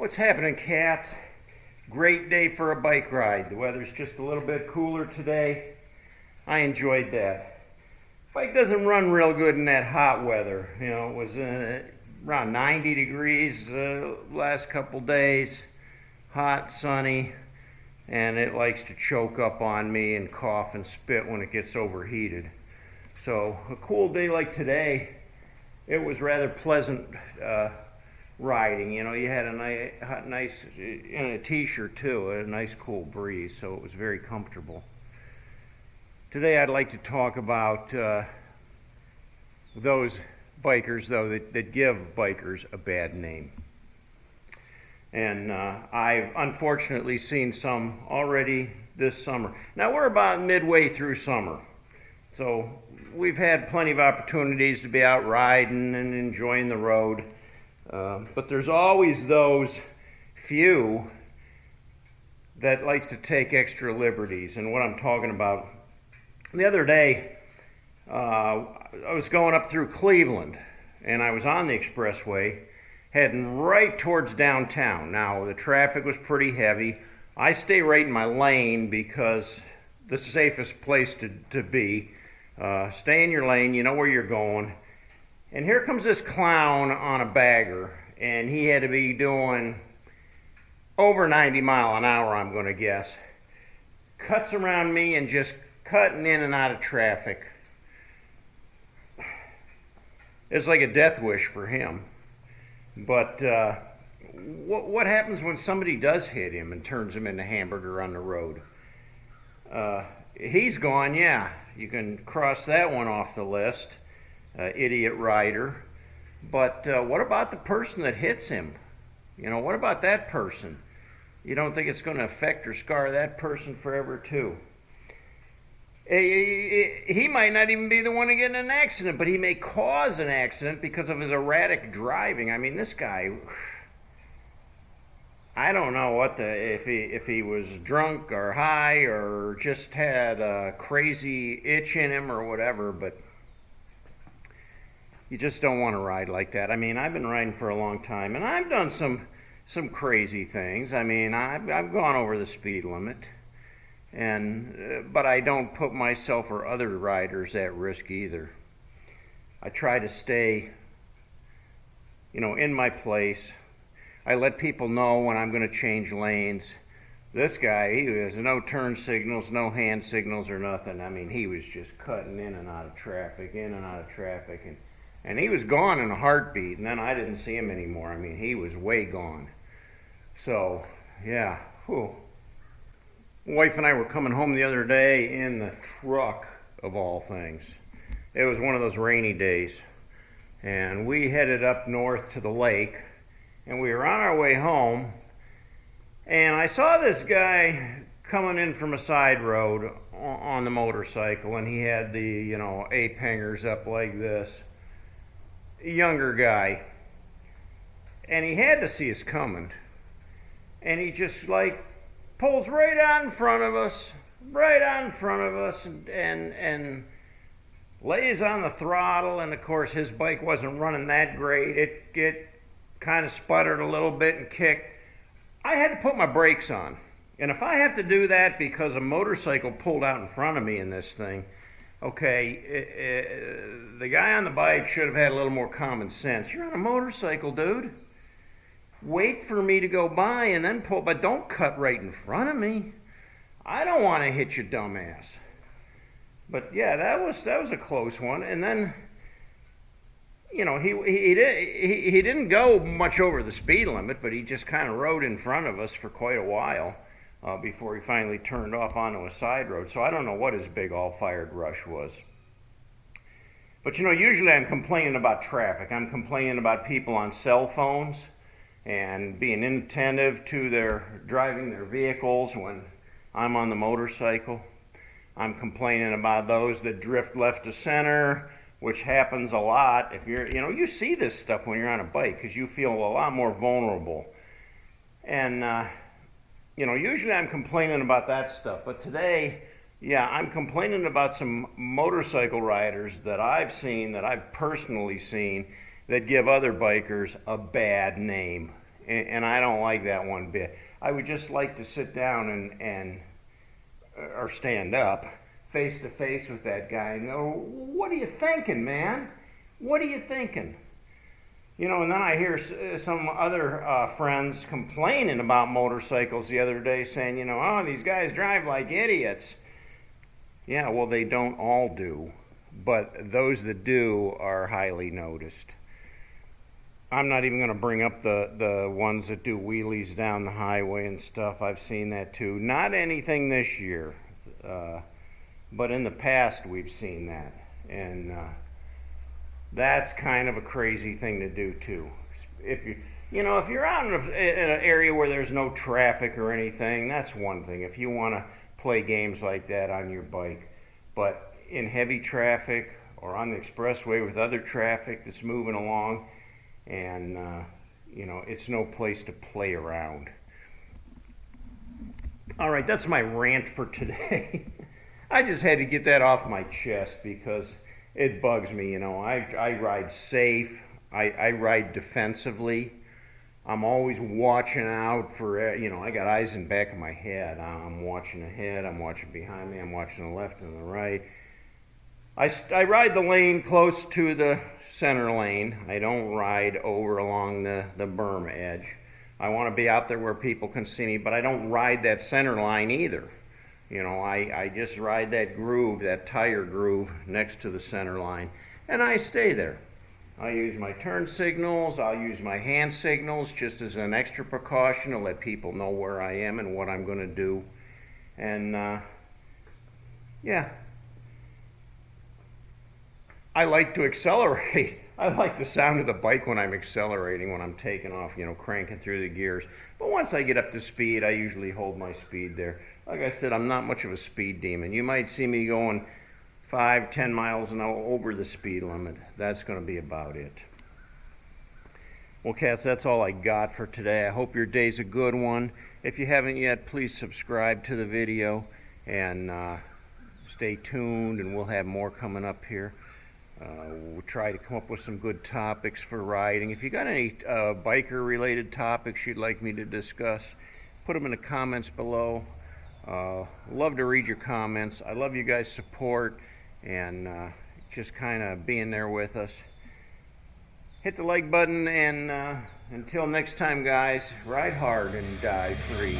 What's happening, cats? Great day for a bike ride. The weather's just a little bit cooler today. I enjoyed that. Bike doesn't run real good in that hot weather. You know, it was around 90 degrees last couple days. Hot, sunny, and it likes to choke up on me and cough and spit when it gets overheated. So a cool day like today, it was rather pleasant riding. You know, you had a nice, in a t-shirt too, a nice cool breeze, so it was very comfortable. Today I'd like to talk about those bikers, though, that give bikers a bad name. And I've unfortunately seen some already this summer. Now we're about midway through summer, so we've had plenty of opportunities to be out riding and enjoying the road. But there's always those few that likes to take extra liberties. And what I'm talking about, the other day, I was going up through Cleveland, and I was on the expressway, heading right towards downtown. Now, the traffic was pretty heavy. I stay right in my lane because the safest place to be. Stay in your lane, you know where you're going. And here comes this clown on a bagger, and he had to be doing over 90 miles an hour, I'm going to guess. Cuts around me and just cutting in and out of traffic. It's like a death wish for him. But what happens when somebody does hit him and turns him into hamburger on the road? He's gone, yeah. You can cross that one off the list. Idiot rider. But what about the person that hits him? You know, what about that person? You don't think it's going to affect or scar that person forever too? He might not even be the one to get in an accident, but he may cause an accident because of his erratic driving. I mean, this guy, I don't know if he was drunk or high or just had a crazy itch in him or whatever, but you just don't want to ride like that. I mean, I've been riding for a long time, and I've done some crazy things. I mean, I've gone over the speed limit. But I don't put myself or other riders at risk either. I try to stay, in my place. I let people know when I'm going to change lanes. This guy, he has no turn signals, no hand signals or nothing. I mean, he was just cutting in and out of traffic, and he was gone in a heartbeat, and then I didn't see him anymore. I mean, he was way gone. So, yeah, whew. Wife and I were coming home the other day in the truck, of all things. It was one of those rainy days, and we headed up north to the lake, and we were on our way home, and I saw this guy coming in from a side road on the motorcycle, and he had the, ape hangers up like this. A younger guy, and he had to see us coming, and he just pulls right out in front of us, and lays on the throttle. And of course his bike wasn't running that great. It kind of sputtered a little bit and kicked. I had to put my brakes on, and if I have to do that because a motorcycle pulled out in front of me in this thing, okay, the guy on the bike should have had a little more common sense. You're on a motorcycle, dude. Wait for me to go by and then pull, but don't cut right in front of me. I don't want to hit you, dumbass. But yeah, that was a close one. And then, he didn't go much over the speed limit, but he just kind of rode in front of us for quite a while before he finally turned off onto a side road. So I don't know what his big all-fired rush was. But usually I'm complaining about traffic. I'm complaining about people on cell phones and being inattentive to driving their vehicles when I'm on the motorcycle. I'm complaining about those that drift left to center, which happens a lot. If you see this stuff when you're on a bike because you feel a lot more vulnerable. And, usually I'm complaining about that stuff. But today, yeah, I'm complaining about some motorcycle riders that I've personally seen, that give other bikers a bad name. and I don't like that one bit. I would just like to sit down and or stand up face to face with that guy and go, what are you thinking, man? What are you thinking? You know, and then I hear some other friends complaining about motorcycles the other day, saying, you know, oh, these guys drive like idiots. Yeah, well, they don't all do, but those that do are highly noticed. I'm not even going to bring up the ones that do wheelies down the highway and stuff. I've seen that too. Not anything this year, but in the past we've seen that. And that's kind of a crazy thing to do too. If if you're out in an area where there's no traffic or anything, that's one thing. If you want to play games like that on your bike, but in heavy traffic or on the expressway with other traffic that's moving along, and it's no place to play around. All right, that's my rant for today. I just had to get that off my chest because it bugs me. I ride safe. I ride defensively. I'm always watching out for, I got eyes in the back of my head. I'm watching ahead, I'm watching behind me, I'm watching the left and the right. I ride the lane close to the center lane. I don't ride over along the berm edge. I want to be out there where people can see me, but I don't ride that center line either. I just ride that groove, that tire groove next to the center line, and I stay there. I use my turn signals, I'll use my hand signals just as an extra precaution to let people know where I am and what I'm going to do. And yeah, I like to accelerate. I like the sound of the bike when I'm accelerating, when I'm taking off, cranking through the gears. But once I get up to speed, I usually hold my speed there. Like I said, I'm not much of a speed demon. You might see me going 5-10 miles an hour over the speed limit. That's going to be about it. Well, cats, that's all I got for today. I hope your day's a good one. If you haven't yet, please subscribe to the video and stay tuned, and we'll have more coming up here. We'll try to come up with some good topics for riding. If you got any biker related topics you'd like me to discuss, put them in the comments below. Love to read your comments. I love you guys' support and just kind of being there with us. Hit the like button, and until next time, guys, ride hard and die free.